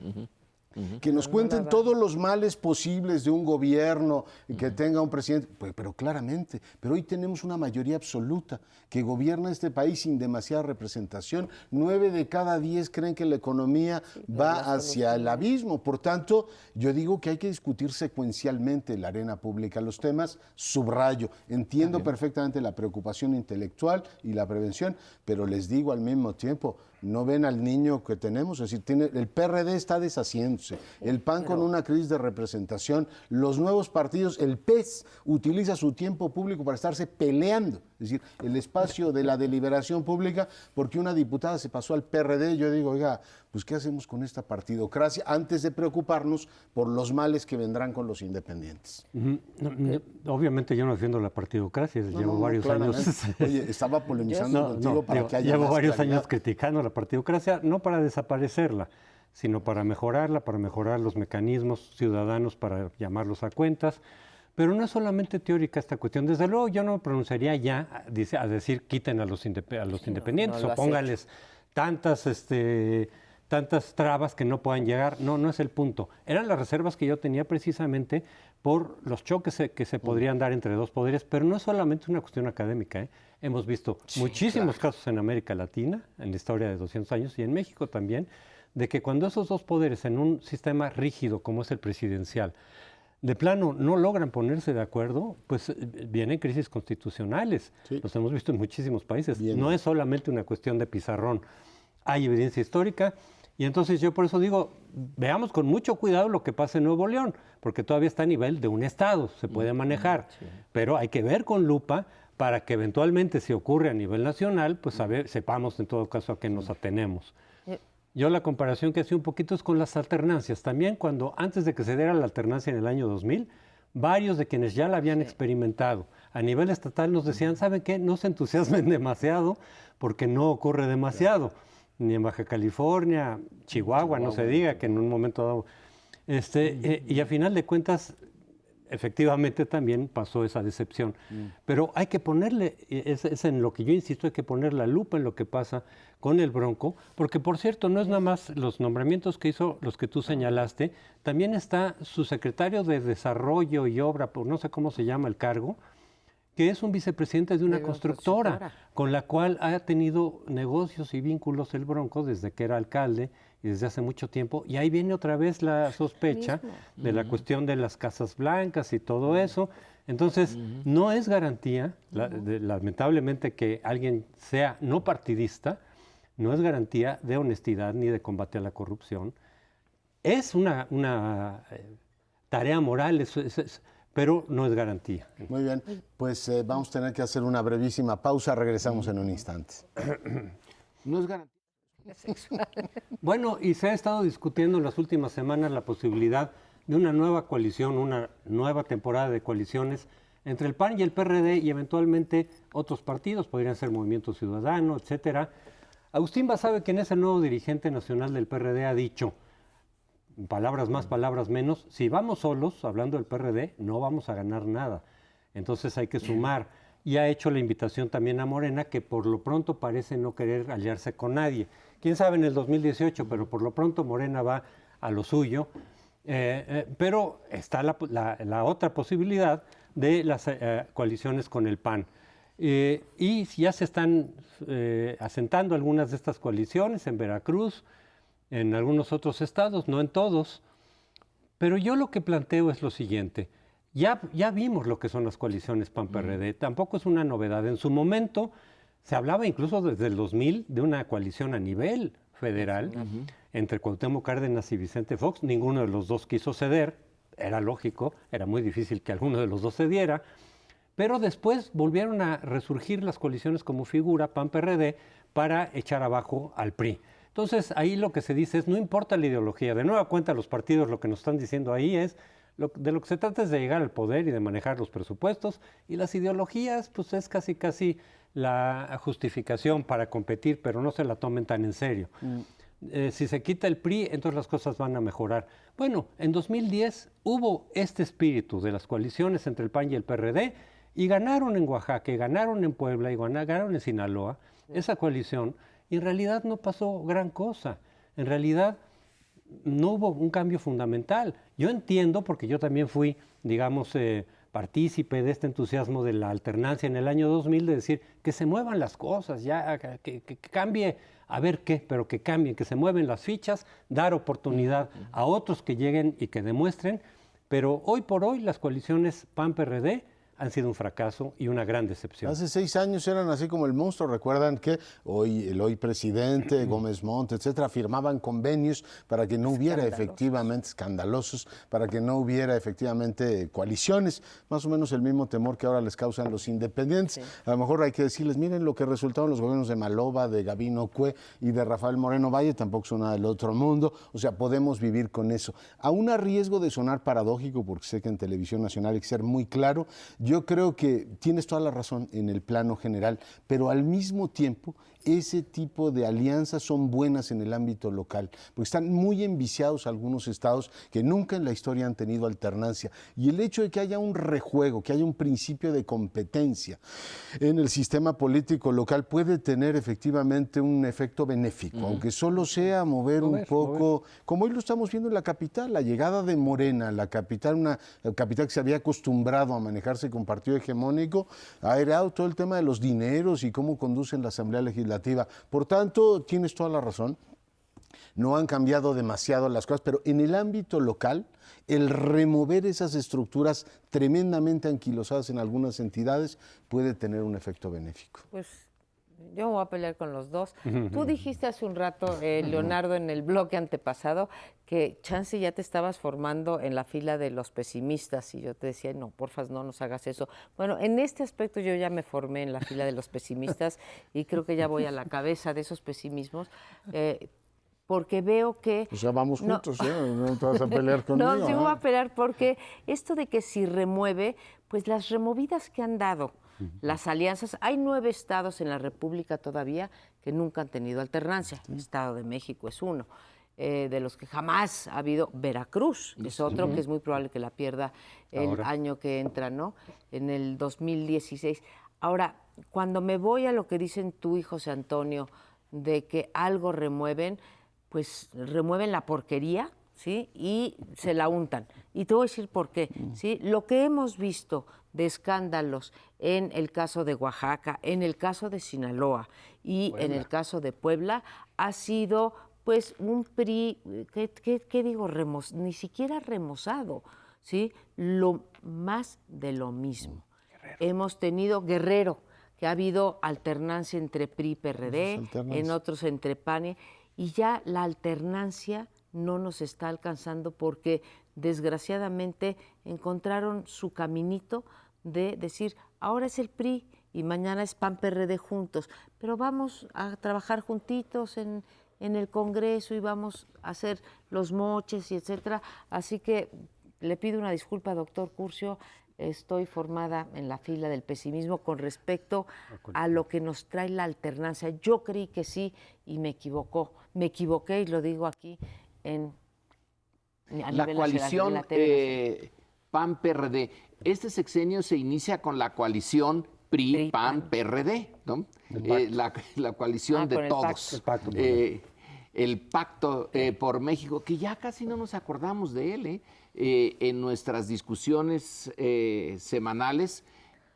S2: Que nos cuenten todos los males posibles de un gobierno que tenga un presidente, pero claramente, pero hoy tenemos una mayoría absoluta que gobierna este país sin demasiada representación. 9 de cada 10 creen que la economía va hacia el abismo. Por tanto, yo digo que hay que discutir secuencialmente la arena pública los temas. Subrayo, entiendo perfectamente la preocupación intelectual y la prevención, pero les digo al mismo tiempo, no ven al niño que tenemos, es decir, el PRD está deshaciéndose, el PAN con una crisis de representación, los nuevos partidos, el PES utiliza su tiempo público para estarse peleando, es decir, el espacio de la deliberación pública, porque una diputada se pasó al PRD, yo digo, oiga, pues ¿qué hacemos con esta partidocracia antes de preocuparnos por los males que vendrán con los independientes?
S4: Obviamente yo no defiendo la partidocracia, llevo varios años.
S2: Oye, estaba polemizando contigo para que haya
S4: llevo
S2: más
S4: varios
S2: claridad.
S4: años criticando la partidocracia, no para desaparecerla, sino para mejorarla, para mejorar los mecanismos ciudadanos para llamarlos a cuentas. Pero no es solamente teórica esta cuestión. Desde luego yo no me pronunciaría ya a decir quiten a los independientes
S3: no lo
S4: o
S3: has
S4: póngales tantas trabas que no puedan llegar. No, no es el punto. Eran las reservas que yo tenía precisamente por los choques que se podrían dar entre dos poderes, pero no es solamente una cuestión académica, ¿eh? Hemos visto muchísimos casos en América Latina, en la historia de 200 años, y en México también, de que cuando esos dos poderes en un sistema rígido como es el presidencial, de plano no logran ponerse de acuerdo, pues vienen crisis constitucionales.
S2: Sí.
S4: Los hemos visto en muchísimos países.
S2: Bien.
S4: No es solamente una cuestión de pizarrón. Hay evidencia histórica y entonces yo por eso digo, veamos con mucho cuidado lo que pasa en Nuevo León, porque todavía está a nivel de un estado, se puede manejar, pero hay que ver con lupa para que eventualmente si ocurre a nivel nacional, pues sepamos en todo caso a qué nos atenemos. Yo la comparación que hacía un poquito es con las alternancias. También cuando antes de que se diera la alternancia en el año 2000, varios de quienes ya la habían experimentado a nivel estatal nos decían, ¿saben qué? No se entusiasmen demasiado porque no ocurre demasiado. Ni en Baja California, Chihuahua, no se diga que en un momento dado. Y a final de cuentas, efectivamente también pasó esa decepción. Pero hay que ponerle, es en lo que yo insisto, hay que poner la lupa en lo que pasa con el Bronco, porque por cierto, no es nada más los nombramientos que hizo, los que tú señalaste, también está su secretario de Desarrollo y Obra, no sé cómo se llama el cargo, que es un vicepresidente de una
S3: De una
S4: constructora,
S3: constructora.
S4: con la cual ha tenido negocios y vínculos el Bronco desde que era alcalde y desde hace mucho tiempo. Y ahí viene otra vez la sospecha de la cuestión de las casas blancas y todo eso. Entonces, no es garantía, lamentablemente, que alguien sea no partidista, no es garantía de honestidad ni de combate a la corrupción. Es una tarea moral, pero no es garantía.
S2: Muy bien, pues vamos a tener que hacer una brevísima pausa, regresamos en un instante.
S1: No es garantía.
S4: Bueno, y se ha estado discutiendo en las últimas semanas la posibilidad de una nueva coalición, una nueva temporada de coaliciones entre el PAN y el PRD y eventualmente otros partidos, podrían ser Movimiento Ciudadano, etcétera. Agustín Basabe, quien es el nuevo dirigente nacional del PRD, ha dicho, palabras más, palabras menos, si vamos solos, hablando del PRD, no vamos a ganar nada. Entonces hay que sumar. Y ha hecho la invitación también a Morena, que por lo pronto parece no querer aliarse con nadie. Quién sabe en el 2018, pero por lo pronto Morena va a lo suyo. Pero está la otra posibilidad de las coaliciones con el PAN. Y ya se están asentando algunas de estas coaliciones en Veracruz, en algunos otros estados, no en todos. Pero yo lo que planteo es lo siguiente. Ya vimos lo que son las coaliciones PAN-PRD, tampoco es una novedad. En su momento se hablaba incluso desde el 2000 de una coalición a nivel federal entre Cuauhtémoc Cárdenas y Vicente Fox. Ninguno de los dos quiso ceder, era lógico, era muy difícil que alguno de los dos cediera. Pero después volvieron a resurgir las coaliciones como figura PAN-PRD para echar abajo al PRI. Entonces ahí lo que se dice es, no importa la ideología, de nueva cuenta los partidos lo que nos están diciendo ahí es, de lo que se trata es de llegar al poder y de manejar los presupuestos, y las ideologías pues es casi la justificación para competir, pero no se la tomen tan en serio. Si se quita el PRI, entonces las cosas van a mejorar. Bueno, en 2010 hubo este espíritu de las coaliciones entre el PAN y el PRD, y ganaron en Oaxaca, y ganaron en Puebla, y ganaron en Sinaloa, esa coalición, y en realidad no pasó gran cosa. En realidad no hubo un cambio fundamental. Yo entiendo, porque yo también fui, digamos, partícipe de este entusiasmo de la alternancia en el año 2000, de decir que se muevan las cosas, ya que cambie, a ver qué, pero que cambien, que se mueven las fichas, dar oportunidad a otros que lleguen y que demuestren, pero hoy por hoy las coaliciones PAN-PRD han sido un fracaso y una gran decepción.
S2: Hace 6 años eran así como el monstruo. Recuerdan que el hoy presidente, Gómez Montt, etcétera, firmaban convenios para que no hubiera efectivamente, escandalosos, para que no hubiera efectivamente coaliciones. Más o menos el mismo temor que ahora les causan los independientes. Sí. A lo mejor hay que decirles, miren lo que resultaron los gobiernos de Maloba, de Gabino Cue y de Rafael Moreno Valle, tampoco son nada del otro mundo. O sea, podemos vivir con eso. Aún a riesgo de sonar paradójico, porque sé que en Televisión Nacional hay que ser muy claro, yo creo que tienes toda la razón en el plano general, pero al mismo tiempo ese tipo de alianzas son buenas en el ámbito local, porque están muy enviciados algunos estados que nunca en la historia han tenido alternancia. Y el hecho de que haya un rejuego, que haya un principio de competencia en el sistema político local puede tener efectivamente un efecto benéfico, aunque solo sea mover un poco, como hoy lo estamos viendo en la capital, la llegada de Morena, la capital, una capital que se había acostumbrado a manejarse con partido hegemónico, ha aireado todo el tema de los dineros y cómo conducen la Asamblea Legislativa. Por tanto, tienes toda la razón, no han cambiado demasiado las cosas, pero en el ámbito local, el remover esas estructuras tremendamente anquilosadas en algunas entidades puede tener un efecto benéfico.
S3: Pues yo me voy a pelear con los dos. Tú dijiste hace un rato, Leonardo, en el bloque antepasado, que chance ya te estabas formando en la fila de los pesimistas, y yo te decía, no, porfa, no nos hagas eso. Bueno, en este aspecto yo ya me formé en la fila de los pesimistas y creo que ya voy a la cabeza de esos pesimismos, porque veo que...
S2: O sea, vamos juntos, no te vas a pelear conmigo.
S3: No, sí me voy a pelear porque esto de que si remueve, pues las removidas que han dado, las alianzas, hay 9 estados en la República todavía que nunca han tenido alternancia. El Estado de México es uno. De los que jamás ha habido, Veracruz es otro, que es muy probable que la pierda el año que entra, ¿no? En el 2016. Ahora, cuando me voy a lo que dicen tú y José Antonio, de que algo remueven, pues remueven la porquería, ¿sí? Y se la untan. Y te voy a decir por qué, ¿sí? Lo que hemos visto de escándalos en el caso de Oaxaca, en el caso de Sinaloa y en el caso de Puebla ha sido pues un PRI, ¿qué digo? Ni siquiera remozado, ¿sí? Lo más de lo mismo. Hemos tenido Guerrero, que ha habido alternancia entre PRI y PRD, en otros entre PAN, y ya la alternancia no nos está alcanzando porque desgraciadamente encontraron su caminito de decir, ahora es el PRI y mañana es PAN-PRD juntos, pero vamos a trabajar juntitos en el Congreso y vamos a hacer los moches y etcétera. Así que le pido una disculpa, doctor Curcio, estoy formada en la fila del pesimismo con respecto a lo que nos trae la alternancia. Yo creí que sí y me equivoqué y lo digo aquí
S1: la coalición PAN-PRD. Este sexenio se inicia con la coalición PRI-PAN-PRD, ¿no? La coalición de todos. El pacto por México, que ya casi no nos acordamos de él, en nuestras discusiones semanales,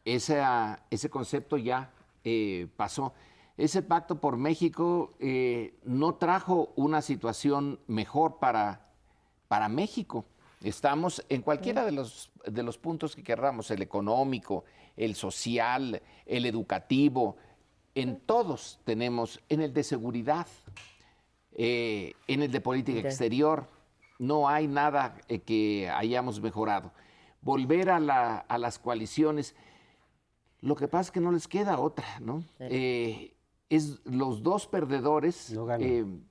S1: ese concepto ya pasó. Ese pacto por México no trajo una situación mejor para México. Estamos en cualquiera de los puntos que querramos, el económico, el social, el educativo, en todos tenemos, en el de seguridad, en el de política exterior, no hay nada que hayamos mejorado. Volver a las coaliciones, lo que pasa es que no les queda otra, ¿no? Es los dos perdedores,
S4: no ganan.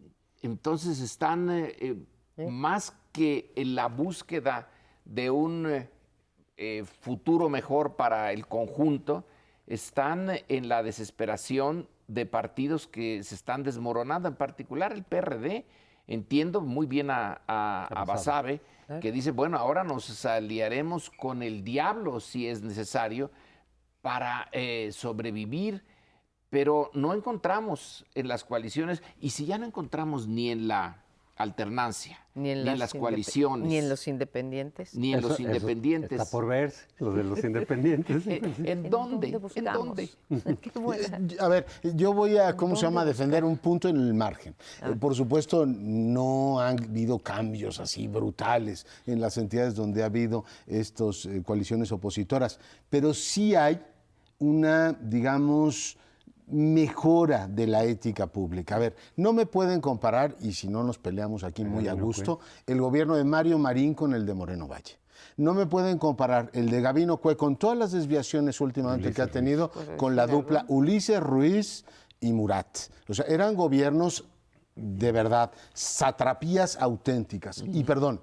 S1: entonces están más que en la búsqueda de un futuro mejor para el conjunto, están en la desesperación de partidos que se están desmoronando, en particular el PRD. Entiendo muy bien a Basabe, que dice, bueno, ahora nos aliaremos con el diablo si es necesario para sobrevivir, pero no encontramos en las coaliciones, y si ya no encontramos ni en la alternancia, ni en las coaliciones,
S3: ni en los independientes.
S1: Ni en los independientes.
S4: Está por verse, lo de los independientes.
S1: ¿En dónde? ¿En dónde?
S2: A ver, yo voy a, defender un punto en el margen. Por supuesto, no han habido cambios así brutales en las entidades donde ha habido estas coaliciones opositoras, pero sí hay una, digamos, mejora de la ética pública. A ver, no me pueden comparar, y si no nos peleamos aquí muy a gusto, el gobierno de Mario Marín con el de Moreno Valle. No me pueden comparar el de Gabino Cue con todas las desviaciones últimamente que ha tenido con la dupla Ulises Ruiz y Murat. O sea, eran gobiernos de verdad, satrapías auténticas. Y perdón,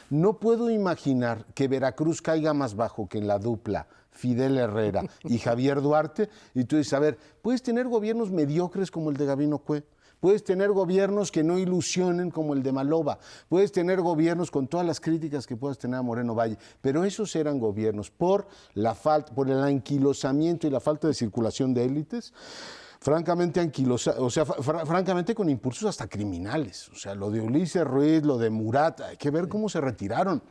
S2: no puedo imaginar que Veracruz caiga más bajo que en la dupla Fidel Herrera y Javier Duarte, y tú dices, a ver, puedes tener gobiernos mediocres como el de Gabino Cue, puedes tener gobiernos que no ilusionen como el de Maloba, puedes tener gobiernos con todas las críticas que puedas tener a Moreno Valle, pero esos eran gobiernos por el anquilosamiento y la falta de circulación de élites, francamente francamente con impulsos hasta criminales. O sea, lo de Ulises Ruiz, lo de Murat, hay que ver cómo se retiraron.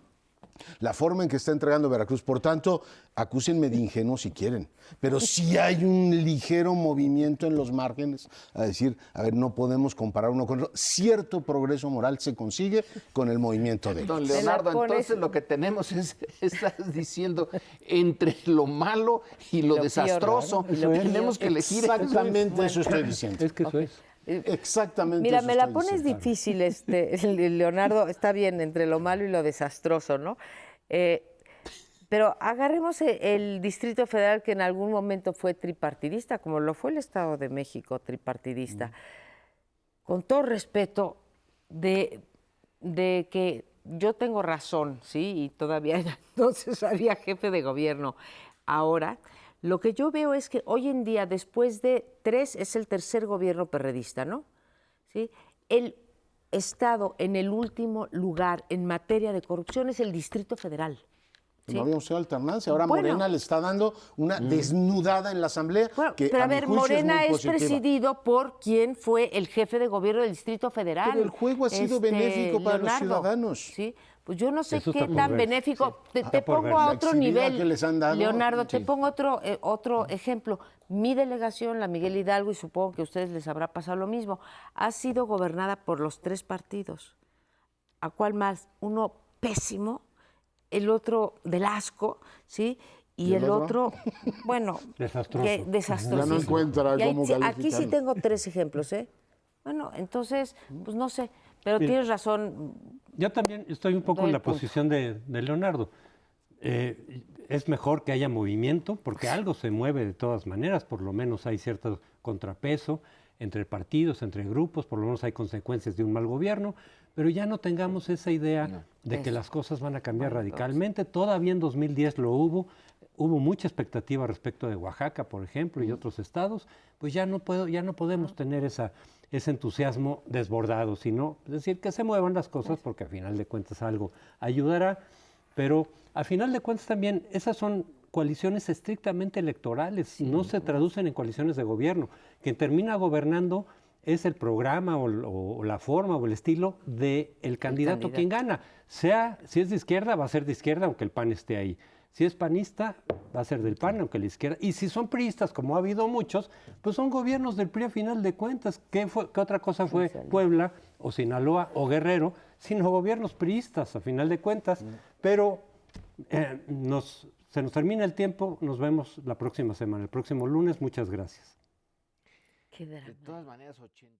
S2: La forma en que está entregando Veracruz. Por tanto, acúsenme de ingenuo si quieren, pero sí hay un ligero movimiento en los márgenes a decir, a ver, no podemos comparar uno con otro. Cierto progreso moral se consigue con el movimiento de él.
S1: Don Leonardo, entonces lo que tenemos estás diciendo, entre lo malo y lo desastroso, tenemos que elegir.
S2: Exactamente eso estoy diciendo.
S4: Es que eso es.
S2: Exactamente.
S3: Mira,
S2: eso
S3: me la
S2: estoy
S3: pones
S2: diciendo.
S3: difícil, Leonardo, está bien, entre lo malo y lo desastroso, ¿no? Pero agarremos el Distrito Federal, que en algún momento fue tripartidista, como lo fue el Estado de México, tripartidista. Con todo respeto de que yo tengo razón, ¿sí? Y todavía entonces había jefe de gobierno. Ahora, lo que yo veo es que hoy en día, después de 3, es el tercer gobierno perredista, ¿no? ¿Sí? El estado en el último lugar en materia de corrupción es el Distrito Federal. Sí.
S2: No habíamos tenido alternancia. Ahora
S3: Bueno.
S2: Morena le está dando una desnudada en la Asamblea.
S3: Bueno,
S2: que
S3: pero a
S2: mi
S3: ver,
S2: juicio
S3: Morena
S2: muy
S3: es
S2: positiva.
S3: presidido por quien fue el jefe de gobierno del Distrito Federal.
S2: Pero el juego ha sido benéfico para los
S3: Leonardo,
S2: ciudadanos.
S3: Sí, pues yo no sé
S4: Eso
S3: qué
S4: está por
S3: tan
S4: verse,
S3: benéfico.
S4: sí.
S3: Te
S4: Está por
S3: pongo a
S4: verse.
S3: otro
S2: La exhibida
S3: nivel.
S2: que les han dado,
S3: Leonardo, te
S2: sí.
S3: pongo otro ejemplo. Mi delegación, la Miguel Hidalgo, y supongo que a ustedes les habrá pasado lo mismo, ha sido gobernada por los 3 partidos. ¿A cuál más? Uno pésimo, el otro del asco, ¿sí? Y
S2: el
S3: el
S2: otro?
S3: otro, bueno,
S4: Desastroso.
S3: desastroso.
S2: Ya no encuentra cómo
S3: Aquí sí
S2: calificarlo.
S3: tengo 3 ejemplos, ¿eh? Bueno, entonces, pues no sé, pero
S4: Mira.
S3: tienes razón.
S4: Yo también estoy un poco
S3: Doy
S4: en la
S3: el punto.
S4: posición de Leonardo. Es mejor que haya movimiento, porque algo se mueve de todas maneras, por lo menos hay cierto contrapeso entre partidos, entre grupos, por lo menos hay consecuencias de un mal gobierno, pero ya no tengamos esa idea de que
S3: Eso.
S4: las cosas van a cambiar radicalmente. Todavía en 2010 lo hubo mucha expectativa respecto de Oaxaca, por ejemplo, y otros estados, pues ya no podemos tener ese entusiasmo desbordado, sino decir que se muevan las cosas, porque a final de cuentas algo ayudará, pero a final de cuentas también esas son coaliciones estrictamente electorales, no se traducen en coaliciones de gobierno. Quien termina gobernando es el programa o la forma o el estilo del candidato quien gana. Si es de izquierda, va a ser de izquierda aunque el PAN esté ahí. Si es panista, va a ser del PAN aunque la izquierda. Y si son priistas, como ha habido muchos, pues son gobiernos del PRI a final de cuentas. ¿Qué otra cosa fue Puebla o Sinaloa o Guerrero? Sino gobiernos priistas a final de cuentas. Pero se nos termina el tiempo, nos vemos la próxima semana, el próximo lunes. Muchas gracias.
S3: Qué drama.
S1: De todas maneras, 80.